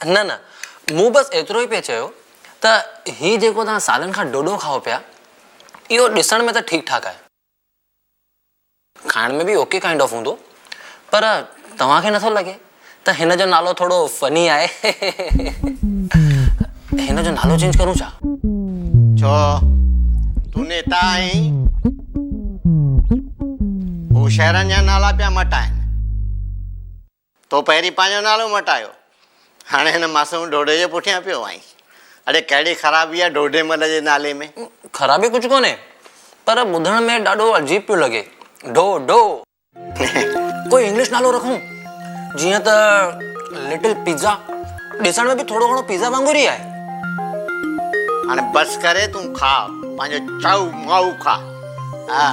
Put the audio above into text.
न न मूं बसि एतिरो ई पिया चयो त हीउ जेको तव्हां सालनि खां डोडो खाओ पिया इहो ॾिसण में त ठीकु ठाकु आहे, खाइण में बि ओके काइंड ऑफ हूंदो, पर तव्हांखे नथो लॻे त हिन जो नालो थोरो फनी आहे? हिन जो नालो चेंज करूं छा? छो तूं नेता आहीं? हू शहरनि जा नाला पिया मटाइनि, तो पहिरीं पंहिंजो नालो मटायो, हाणे हिन मासूम डोडे जे पुठियां पियो आहीं। अड़े कहिड़ी ख़राबी आहे डोडे मल जे नाले में? ख़राबी कुझु कोन्हे, पर ॿुधण में ॾाढो अजीब पियो लॻे। डो डो कोई इंग्लिश नालो रखूं जीअं त लिटिल पिज़्ज़ा, ॾिसण में बि थोरो घणो पिज़्ज़ा वांगुरु ई आहे। हाणे बसि करे तूं खा, पंहिंजो चाऊ माऊ खा। हा